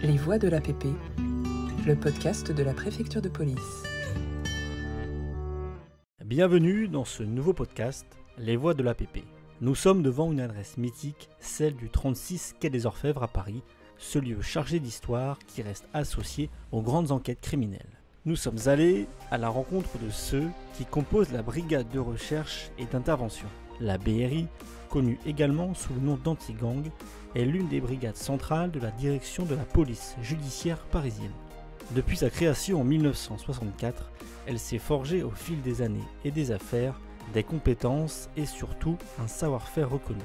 Les Voix de l'APP, le podcast de la préfecture de police. Bienvenue dans ce nouveau podcast, Les Voix de l'APP. Nous sommes devant une adresse mythique, celle du 36 quai des Orfèvres à Paris, ce lieu chargé d'histoire qui reste associé aux grandes enquêtes criminelles. Nous sommes allés à la rencontre de ceux qui composent la brigade de recherche et d'intervention. La BRI, connue également sous le nom d'Anti-Gang, est l'une des brigades centrales de la direction de la police judiciaire parisienne. Depuis sa création en 1964, elle s'est forgée au fil des années et des affaires, des compétences et surtout un savoir-faire reconnu.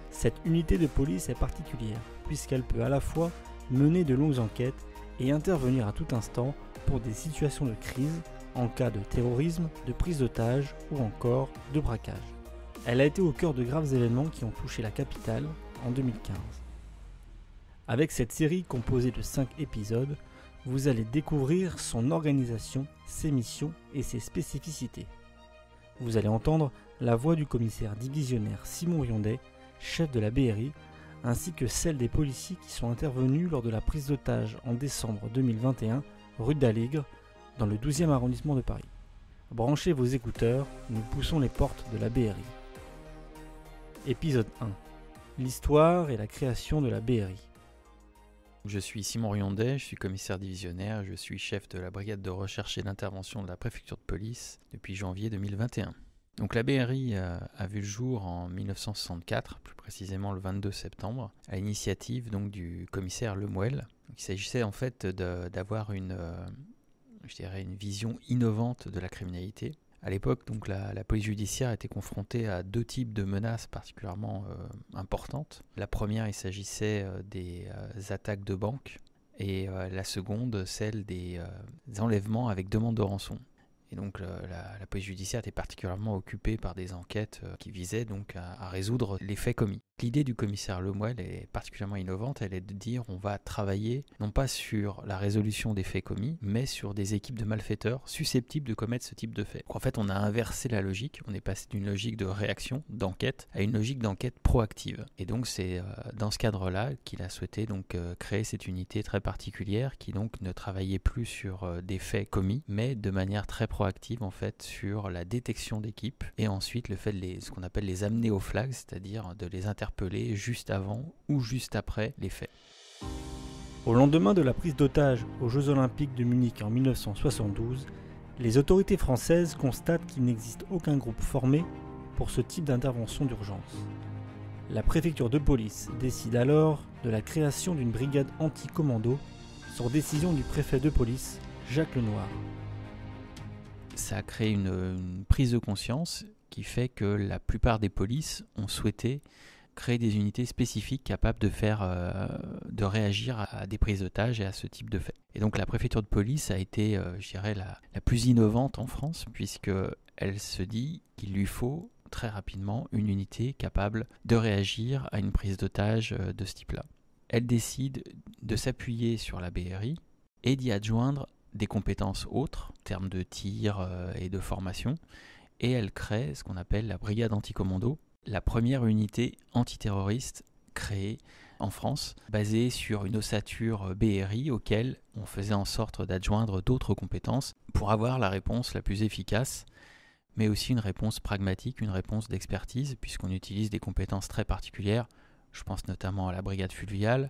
Cette unité de police est particulière puisqu'elle peut à la fois mener de longues enquêtes et intervenir à tout instant pour des situations de crise, en cas de terrorisme, de prise d'otage ou encore de braquage. Elle a été au cœur de graves événements qui ont touché la capitale en 2015. Avec cette série composée de 5 épisodes, vous allez découvrir son organisation, ses missions et ses spécificités. Vous allez entendre la voix du commissaire divisionnaire Simon Riondet, chef de la BRI, ainsi que celle des policiers qui sont intervenus lors de la prise d'otage en décembre 2021, rue d'Aligre, dans le 12e arrondissement de Paris. Branchez vos écouteurs, nous poussons les portes de la BRI. Épisode 1. L'histoire et la création de la BRI. Je suis Simon Riondet, je suis commissaire divisionnaire, je suis chef de la brigade de recherche et d'intervention de la préfecture de police depuis janvier 2021. Donc la BRI a vu le jour en 1964, plus précisément le 22 septembre, à l'initiative donc du commissaire Lemuel. Il s'agissait en fait d'avoir une vision innovante de la criminalité. À l'époque, donc, la police judiciaire était confrontée à 2 types de menaces particulièrement importantes. La première, il s'agissait des attaques de banques et la seconde, celle des enlèvements avec demande de rançon. Et donc la police judiciaire était particulièrement occupée par des enquêtes qui visaient donc à résoudre les faits commis. L'idée du commissaire Lemuel est particulièrement innovante, elle est de dire on va travailler non pas sur la résolution des faits commis, mais sur des équipes de malfaiteurs susceptibles de commettre ce type de faits. Donc en fait on a inversé la logique, on est passé d'une logique de réaction, d'enquête, à une logique d'enquête proactive. Et donc c'est dans ce cadre-là qu'il a souhaité donc créer cette unité très particulière qui donc ne travaillait plus sur des faits commis, mais de manière très proactive en fait sur la détection d'équipes et ensuite le fait de ce qu'on appelle les amener au flag, c'est-à-dire de les interpeller juste avant ou juste après les faits. Au lendemain de la prise d'otage aux Jeux Olympiques de Munich en 1972, les autorités françaises constatent qu'il n'existe aucun groupe formé pour ce type d'intervention d'urgence. La préfecture de police décide alors de la création d'une brigade anti-commando sur décision du préfet de police, Jacques Lenoir. Ça a créé une prise de conscience qui fait que la plupart des polices ont souhaité créer des unités spécifiques capables de réagir à des prises d'otages et à ce type de faits. Et donc la préfecture de police a été, la plus innovante en France, puisqu'elle se dit qu'il lui faut très rapidement une unité capable de réagir à une prise d'otage de ce type-là. Elle décide de s'appuyer sur la BRI et d'y adjoindre des compétences autres, en termes de tir et de formation, et elle crée ce qu'on appelle la brigade anti-commando, la première unité antiterroriste créée en France, basée sur une ossature BRI auquel on faisait en sorte d'adjoindre d'autres compétences pour avoir la réponse la plus efficace, mais aussi une réponse pragmatique, une réponse d'expertise, puisqu'on utilise des compétences très particulières. Je pense notamment à la brigade fluviale,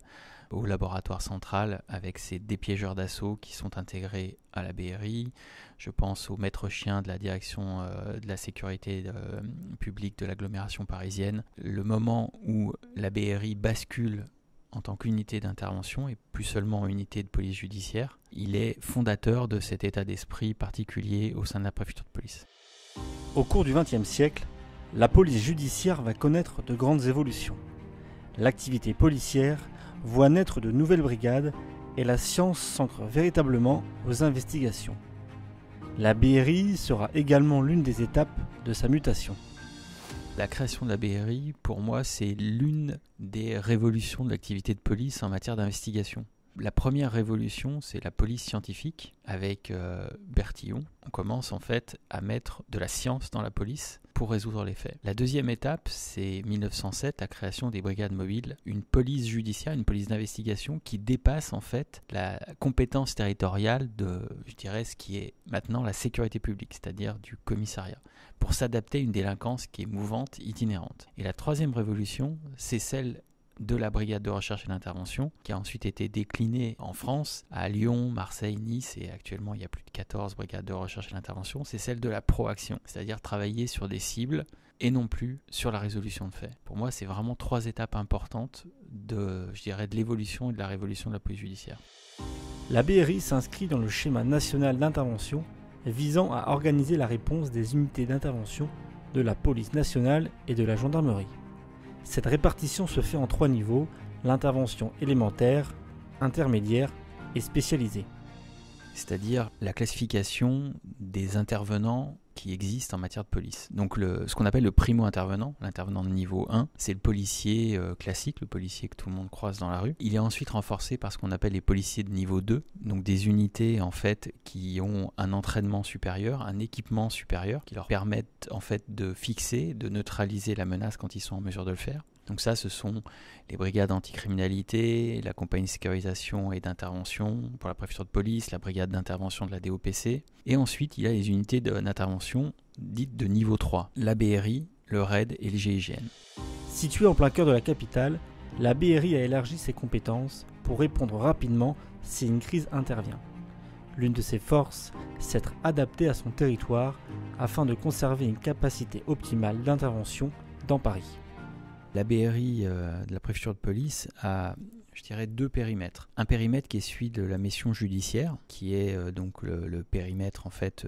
au laboratoire central avec ses dépiégeurs d'assaut qui sont intégrés à la BRI. Je pense au maître chien de la direction de la sécurité publique de l'agglomération parisienne. Le moment où la BRI bascule en tant qu'unité d'intervention et plus seulement unité de police judiciaire, il est fondateur de cet état d'esprit particulier au sein de la préfecture de police. Au cours du XXe siècle, la police judiciaire va connaître de grandes évolutions. L'activité policière voit naître de nouvelles brigades et la science s'ancre véritablement aux investigations. La BRI sera également l'une des étapes de sa mutation. La création de la BRI, pour moi, c'est l'une des révolutions de l'activité de police en matière d'investigation. La première révolution, c'est la police scientifique avec Bertillon. On commence en fait à mettre de la science dans la police pour résoudre les faits. La deuxième étape, c'est 1907, la création des brigades mobiles, une police judiciaire, une police d'investigation qui dépasse en fait la compétence territoriale de, je dirais, ce qui est maintenant la sécurité publique, c'est-à-dire du commissariat, pour s'adapter à une délinquance qui est mouvante, itinérante. Et la troisième révolution, c'est celle de la brigade de recherche et d'intervention, qui a ensuite été déclinée en France, à Lyon, Marseille, Nice, et actuellement il y a plus de 14 brigades de recherche et d'intervention. C'est celle de la proaction, c'est-à-dire travailler sur des cibles et non plus sur la résolution de faits. Pour moi, c'est vraiment 3 étapes importantes de l'évolution et de la révolution de la police judiciaire. La BRI s'inscrit dans le schéma national d'intervention visant à organiser la réponse des unités d'intervention de la police nationale et de la gendarmerie. Cette répartition se fait en 3 niveaux, l'intervention élémentaire, intermédiaire et spécialisée. C'est-à-dire la classification des intervenants qui existent en matière de police. Donc ce qu'on appelle le primo-intervenant, l'intervenant de niveau 1, c'est le policier classique, le policier que tout le monde croise dans la rue. Il est ensuite renforcé par ce qu'on appelle les policiers de niveau 2, donc des unités en fait qui ont un entraînement supérieur, un équipement supérieur qui leur permettent en fait de fixer, de neutraliser la menace quand ils sont en mesure de le faire. Donc ça, ce sont les brigades anticriminalité, la compagnie de sécurisation et d'intervention pour la préfecture de police, la brigade d'intervention de la DOPC. Et ensuite, il y a les unités d'intervention dites de niveau 3, la BRI, le RAID et le GIGN. Située en plein cœur de la capitale, la BRI a élargi ses compétences pour répondre rapidement si une crise intervient. L'une de ses forces, c'est d'être adaptée à son territoire afin de conserver une capacité optimale d'intervention dans Paris. La BRI de la préfecture de police a, je dirais, 2 périmètres. Un périmètre qui est celui de la mission judiciaire, qui est donc le périmètre en fait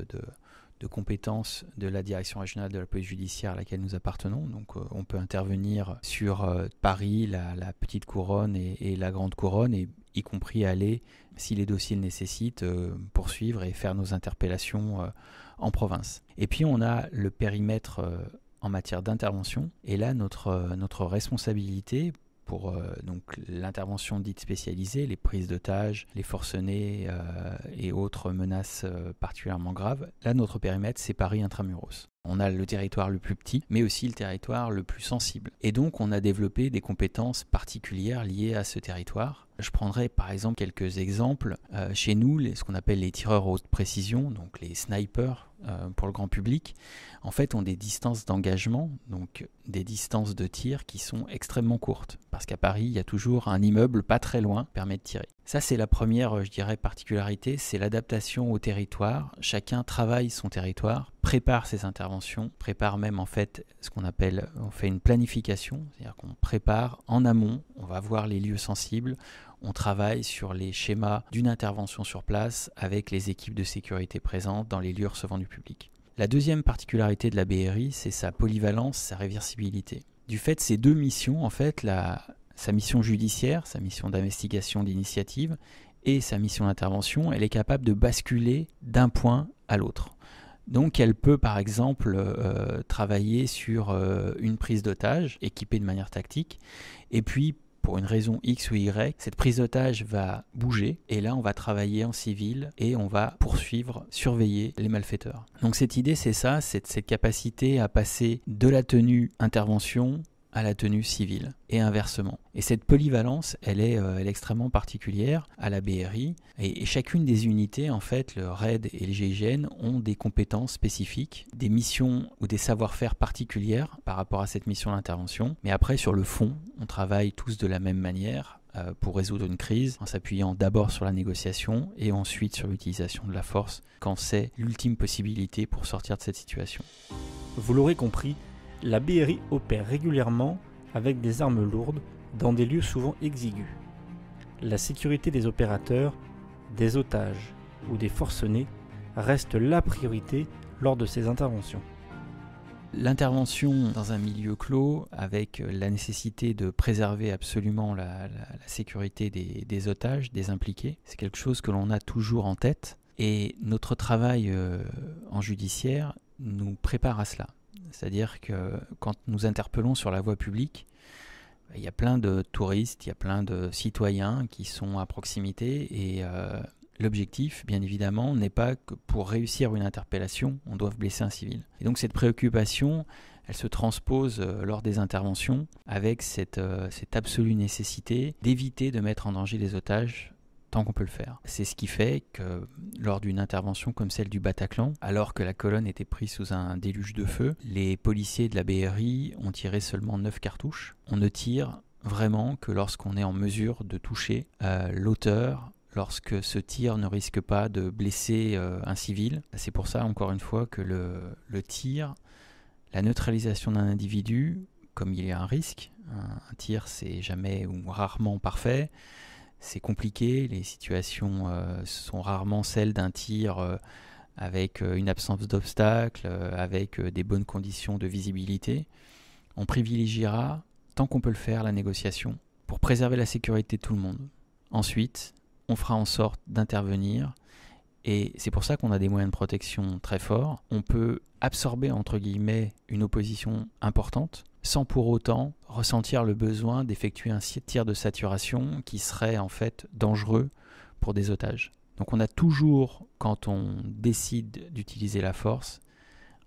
de compétences de la direction régionale de la police judiciaire à laquelle nous appartenons. Donc on peut intervenir sur Paris, la petite couronne et la grande couronne, et y compris aller, si les dossiers le nécessitent, poursuivre et faire nos interpellations en province. Et puis on a le périmètre en matière d'intervention. Et là, notre responsabilité pour donc l'intervention dite spécialisée, les prises d'otages, les forcenés et autres menaces particulièrement graves, là, notre périmètre, c'est Paris intramuros. On a le territoire le plus petit, mais aussi le territoire le plus sensible. Et donc, on a développé des compétences particulières liées à ce territoire. Je prendrai par exemple quelques exemples. Chez nous, ce qu'on appelle les tireurs haute précision, donc les snipers pour le grand public, en fait, ont des distances d'engagement, donc des distances de tir qui sont extrêmement courtes. Parce qu'à Paris, il y a toujours un immeuble pas très loin qui permet de tirer. Ça, c'est la première, je dirais, particularité, c'est l'adaptation au territoire. Chacun travaille son territoire, prépare ses interventions, prépare même en fait ce qu'on appelle, on fait une planification, c'est-à-dire qu'on prépare en amont, on va voir les lieux sensibles, on travaille sur les schémas d'une intervention sur place avec les équipes de sécurité présentes dans les lieux recevant du public. La deuxième particularité de la BRI, c'est sa polyvalence, sa réversibilité. Du fait de ces 2 missions, en fait, sa mission judiciaire, sa mission d'investigation d'initiative et sa mission d'intervention, elle est capable de basculer d'un point à l'autre. Donc elle peut par exemple travailler sur une prise d'otage équipée de manière tactique, et puis pour une raison X ou Y, cette prise d'otage va bouger, et là on va travailler en civil et on va poursuivre, surveiller les malfaiteurs. Donc cette idée, c'est ça, c'est cette capacité à passer de la tenue intervention à la tenue civile et inversement. Et cette polyvalence, elle est extrêmement particulière à la BRI, et chacune des unités, en fait, le RAID et le GIGN, ont des compétences spécifiques, des missions ou des savoir-faire particulières par rapport à cette mission d'intervention. Mais après, sur le fond, on travaille tous de la même manière pour résoudre une crise, en s'appuyant d'abord sur la négociation et ensuite sur l'utilisation de la force, quand c'est l'ultime possibilité pour sortir de cette situation. Vous l'aurez compris, la BRI opère régulièrement avec des armes lourdes dans des lieux souvent exigus. La sécurité des opérateurs, des otages ou des forcenés reste la priorité lors de ces interventions. L'intervention dans un milieu clos, avec la nécessité de préserver absolument la sécurité des otages, des impliqués, c'est quelque chose que l'on a toujours en tête. Et notre travail en judiciaire nous prépare à cela. C'est-à-dire que quand nous interpellons sur la voie publique, il y a plein de touristes, il y a plein de citoyens qui sont à proximité, et L'objectif, bien évidemment, n'est pas que pour réussir une interpellation, on doive blesser un civil. Et donc cette préoccupation, elle se transpose lors des interventions avec cette absolue nécessité d'éviter de mettre en danger les otages tant qu'on peut le faire. C'est ce qui fait que lors d'une intervention comme celle du Bataclan, alors que la colonne était prise sous un déluge de feu, les policiers de la BRI ont tiré seulement 9 cartouches. On ne tire vraiment que lorsqu'on est en mesure de toucher l'auteur, lorsque ce tir ne risque pas de blesser un civil. C'est pour ça, encore une fois, que le tir, la neutralisation d'un individu, comme il y a un risque, un tir c'est jamais ou rarement parfait, c'est compliqué, les situations sont rarement celles d'un tir avec une absence d'obstacle, avec des bonnes conditions de visibilité. On privilégiera, tant qu'on peut le faire, la négociation pour préserver la sécurité de tout le monde. Ensuite, on fera en sorte d'intervenir et c'est pour ça qu'on a des moyens de protection très forts. On peut absorber, entre guillemets, une opposition importante sans pour autant ressentir le besoin d'effectuer un tir de saturation qui serait en fait dangereux pour des otages. Donc on a toujours, quand on décide d'utiliser la force,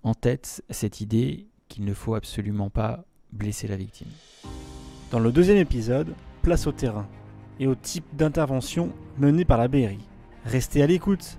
en tête cette idée qu'il ne faut absolument pas blesser la victime. Dans le deuxième épisode, place au terrain et au type d'intervention menée par la BRI. Restez à l'écoute.